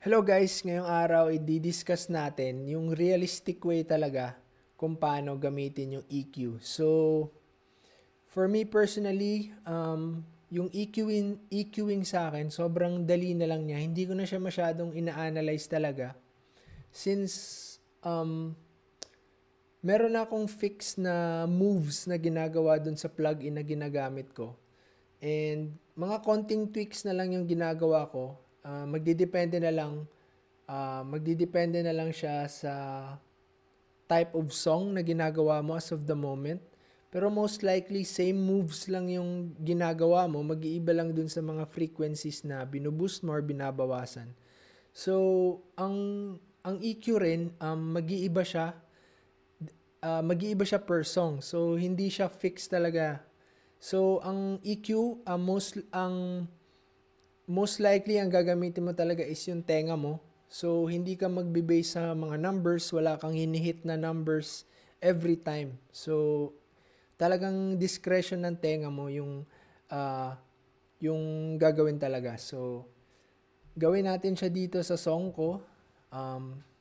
Hello guys, ngayong araw i-discuss natin yung realistic way talaga kung paano gamitin yung EQ. So, for me personally, yung EQing sa akin, sobrang dali na lang niya. Hindi ko na siya masyadong ina-analyze talaga. Since meron na akong fix na moves na ginagawa dun sa plugin na ginagamit ko. And mga konting tweaks na lang yung ginagawa ko. Magdidepende na lang siya sa type of song na ginagawa mo as of the moment. Pero most likely, same moves lang yung ginagawa mo. Mag-iiba lang dun sa mga frequencies na binuboost mo or binabawasan. So, ang EQ rin, mag-iiba siya per song. So, hindi siya fixed talaga. So, ang EQ, most likely, ang gagamitin mo talaga is yung tenga mo. So, hindi ka magbe-base sa mga numbers. Wala kang hinihit na numbers every time. So, talagang discretion ng tenga mo yung gagawin talaga. So, gawin natin siya dito sa song ko.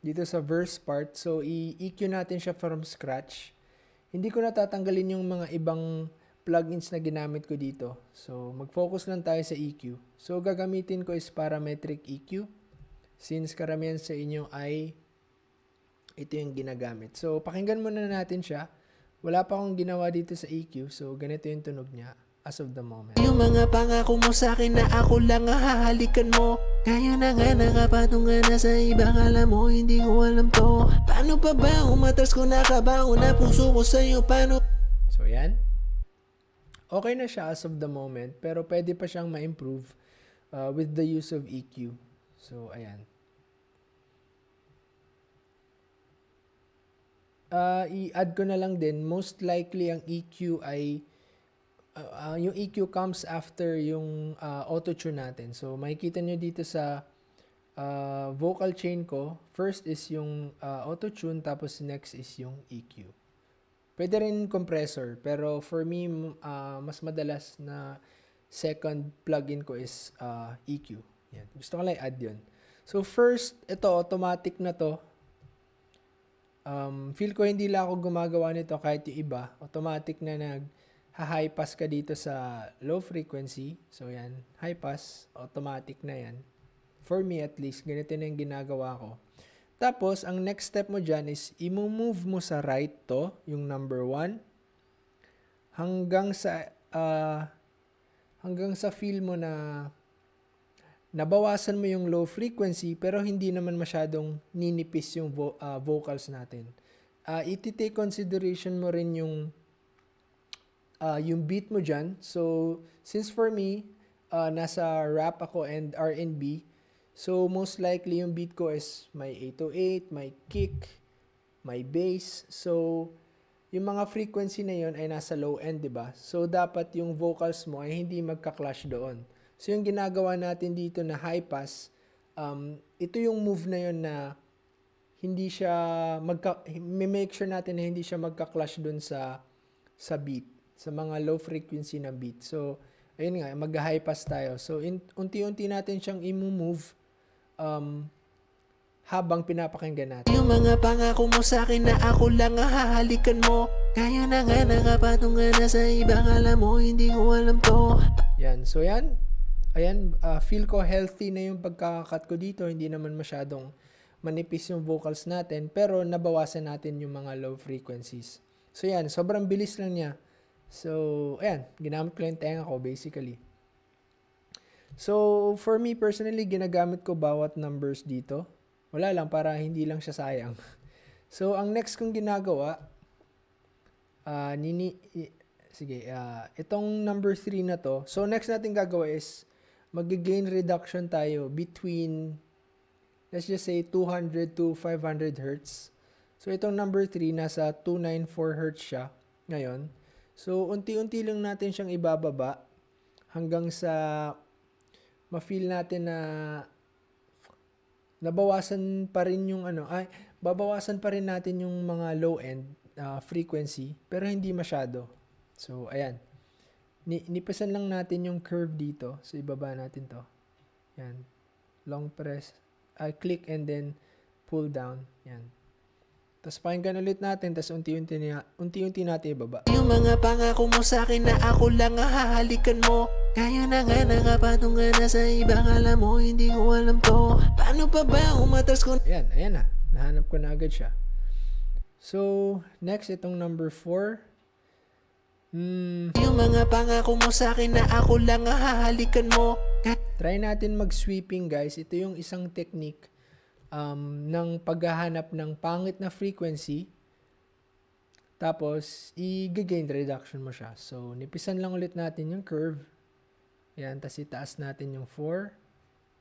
Dito sa verse part. So, i-EQ natin siya from scratch. Hindi ko natatanggalin yung mga ibang plugins na ginamit ko dito. So, mag-focus lang tayo sa EQ. So, gagamitin ko is parametric EQ. Since karamihan sa inyo ay ito yung ginagamit. So, pakinggan muna natin siya. Wala pa akong ginawa dito sa EQ. So, ganito yung tunog niya as of the moment. Yung mga pangako mo sa akin na ako lang ang hahalikan mo. Ngayon na nga nakapatungan na sa ibang alam mo, hindi ko alam to. Paano pa ba umatras ko nakabaon na puso ko sa'yo, paano? So, yan. Okay na siya as of the moment, pero pwede pa siyang ma-improve with the use of EQ. So, ayan. I-add ko na lang din, most likely ang EQ ay yung EQ comes after yung auto-tune natin. So, makikita nyo dito sa vocal chain ko, first is yung auto-tune, tapos next is yung EQ. Pwede rin compressor, pero for me, mas madalas na second plugin ko is EQ. Yan. Gusto ko lang i-add yun. So, first, ito, automatic na to. Feel ko hindi lang ako gumagawa nito kahit yung iba. Automatic na high pass ka dito sa low frequency. So, yan. High pass. Automatic na yan. For me at least, ganito na yung ginagawa ko. Tapos, ang next step mo dyan is, i-move mo sa right to, yung number 1, hanggang sa feel mo na nabawasan mo yung low frequency, pero hindi naman masyadong ninipis yung vocals natin. Iti-take consideration mo rin yung beat mo dyan. So, since for me, nasa rap ako and R&B, so, most likely, yung beat ko is may 808, may kick, may bass. So, yung mga frequency na yun ay nasa low end, di ba? So, dapat yung vocals mo ay hindi magka-clash doon. So, yung ginagawa natin dito na high pass, ito yung move na yun na hindi siya make sure natin na hindi siya magka-clash doon sa beat, sa mga low frequency na beat. So, ayun nga, mag-high pass tayo. So, unti-unti natin siyang i-move habang pinapakinggan natin. Yung mga pangako mo sa akin na ako lang ang hahalikan mo. Ngayon na nga nakapatungan na sa ibang alam mo, hindi ko alam to. Yan. So, yan. Ayan, feel ko healthy na yung pagkakakat ko dito. Hindi naman masyadong manipis yung vocals natin, pero nabawasan natin yung mga low frequencies. So, yan. Sobrang bilis lang niya. So, ayan. Ginamit ko lang yung tenga ko, basically. So, for me personally, ginagamit ko bawat numbers dito. Wala lang, para hindi lang siya sayang. So, ang next kong ginagawa, itong number 3 na to. So, next natin gagawa is, mag-gain reduction tayo between, let's just say, 200 to 500 Hz. So, itong number 3, nasa 294 Hz siya ngayon. So, unti-unti lang natin siyang ibababa hanggang sa ma-feel natin na nabawasan pa rin yung babawasan pa rin natin yung mga low end frequency, pero hindi masyado. So, ayan. Nipasan lang natin yung curve dito. So, ibaba natin to. Yan. Long press. click and then pull down. Yan. Tapos pakinggan ulit natin, tapos unti-unti natin ibaba. Yung mga pangako mo sa akin na ako lang ang hahalikan mo. Ngayon na nga nakapatungan na sa ibang alam mo, hindi ko alam to. Paano pa ba umatras ko? Ayan na. Nahanap ko na agad siya. So, next, itong number 4. Yung mga pangako mo sa akin na ako lang ang hahalikan mo. Try natin mag-sweeping, guys. Ito yung isang technique ng paghahanap ng pangit na frequency. Tapos, i-gain reduction mo siya. So, nipisan lang ulit natin yung curve. Yan, tapos itaas natin yung 4.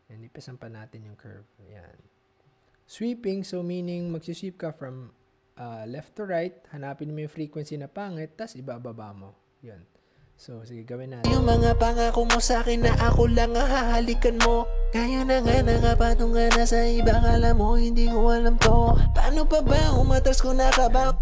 Yan, nipisan pa natin yung curve. Yan. Sweeping, so meaning magsisweep ka from left to right, hanapin mo yung frequency na pangit, tapos ibababa mo. Yun. So, sige, gawin natin. Yung mga pangako mo sa akin na ako lang ang hahalikan mo. Ngayon na nga nakapatungan na sa ibang alam mo, hindi ko alam to. Paano pa ba umatras ko nakabaw?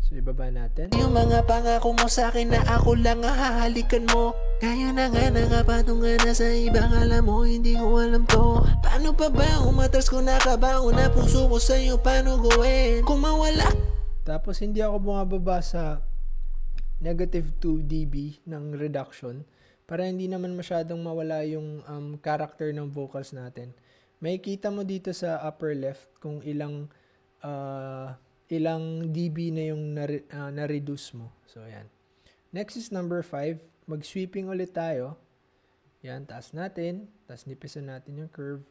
So, ibaba natin. Yung mga pangako mo sa akin na ako lang ang hahalikan mo. Ngayon na nga nakapatungan na sa ibang alam mo, hindi ko alam to. Paano pa ba umatras ko nakabaw na puso ko sa'yo, paano gawin kung mawala? Tapos, hindi ako bumababa sa negative 2 dB ng reduction para hindi naman masyadong mawala yung character ng vocals natin. May kita mo dito sa upper left kung ilang dB na yung na-reduce mo. So, ayan. Next is number 5. Mag-sweeping ulit tayo. Yan, taas natin. Tapos nipisan natin yung curve.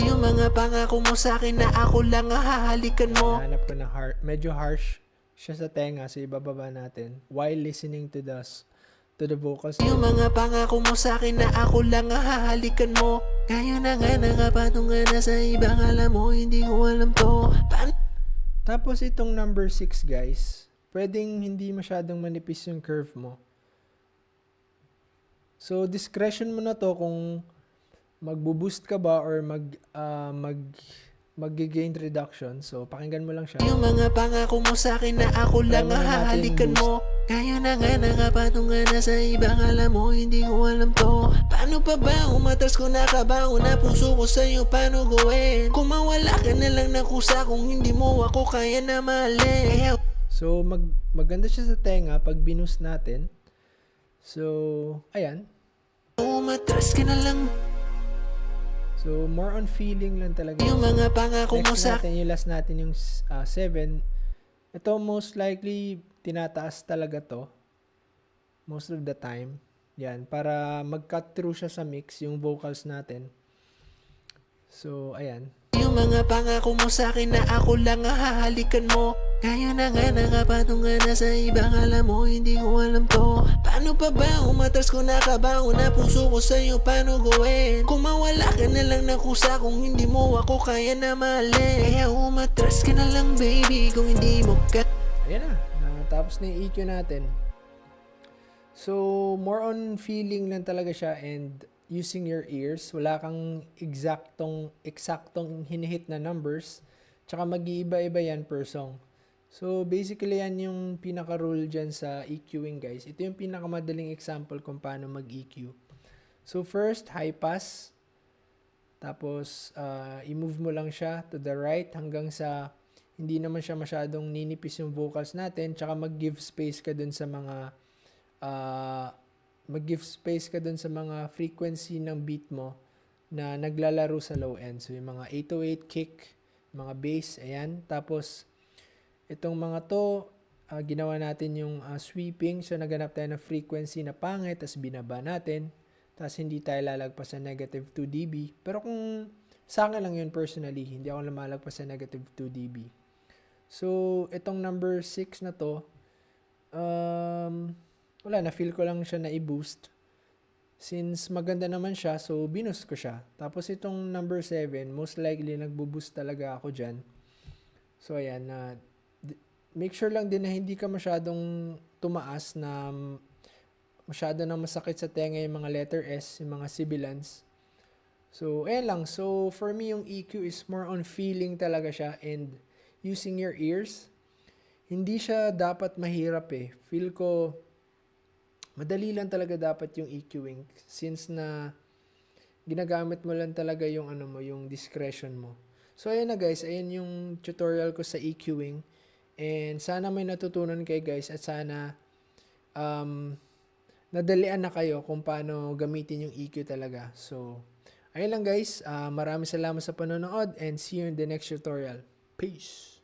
Yung mga pangako mo sa akin na ako lang ang hahalikan mo. Hanap ko na medyo harsh siya sa tenga. So, ibababa natin while listening to the vocals. Yung mga pangako mo sa akin na ako lang ang hahalikan mo. Ngayon na nga nakapatungan na sa ibang alam mo, hindi ko alam to. Tapos itong number 6, guys, pwedeng hindi masyadong manipis yung curve mo. So, discretion mo na to kung magbo-boost ka ba or mag-gain reduction. So, pakinggan mo lang siya. Yung mga pangako mo sa akin na ako lang ang hahalikan mo. Ngayon na nga nakapatungan na sa ibang alam mo, hindi ko alam to. Paano pa ba umatras ko nakabaw na puso ko sa'yo, paano gawin kung mawala ka na lang ng kusa kung hindi mo ako kaya na mahalin? So, maganda siya sa tenga pag binoost natin. So, ayan. Umatras ka na lang. So, more on feeling lang talaga. Yung mga pangako mo sa akin. Yung last natin yung 7. Ito most likely, tinataas talaga to. Most of the time. Yan. Para mag-cut through siya sa mix, yung vocals natin. So, ayan. Yung mga pangako mo sa akin na ako lang ang hahalikan mo. Ngayon na nga nakapatungan na sa ibang alam mo, hindi ko alam to. Paano pa ba umatras ko nakabaw na puso ko sa'yo, paano gawin kung mawala ka na lang ng kusa kung hindi mo ako kaya na mahalin? Kaya umatras ka na lang baby kung hindi mo ka. Ayan na. Tapos na yung EQ natin. So, more on feeling lang talaga siya and using your ears. Wala kang eksaktong hinihit na numbers. Tsaka mag-iiba-iba yan per song. So, basically yan yung pinaka-rule dyan sa EQing, guys. Ito yung pinakamadaling example kung paano mag-EQ. So, first, high pass. Tapos, i-move mo lang siya to the right hanggang sa hindi naman siya masyadong ninipis yung vocals natin. Tsaka mag-give space ka dun sa mga frequency ng beat mo na naglalaro sa low end. So, yung mga 808 kick, mga bass, ayan. Tapos, itong mga to, ginawa natin yung sweeping. So, naganap tayo ng frequency na pangit, tapos binaba natin. Tapos, hindi tayo lalagpas sa negative 2 dB. Pero kung sa akin lang yun personally, hindi ako lumalagpas sa negative 2 dB. So, itong number 6 na to, wala, na-feel ko lang siya na i-boost. Since maganda naman siya, so binoost ko siya. Tapos itong number 7, most likely nagbo-boost talaga ako dyan. So ayan, make sure lang din na hindi ka masyadong tumaas na masyado na masakit sa tenga yung mga letter S, yung mga sibilants. So ayan lang. So for me, yung EQ is more on feeling talaga siya and using your ears. Hindi siya dapat mahirap eh. Feel ko madali lang talaga dapat yung EQing since na ginagamit mo lang talaga yung ano mo, yung discretion mo. So ayun na guys, ayun yung tutorial ko sa EQing. And sana may natutunan kayo guys at sana nadalian na kayo kung paano gamitin yung EQ talaga. So ayun lang guys, maraming salamat sa panonood and see you in the next tutorial. Peace!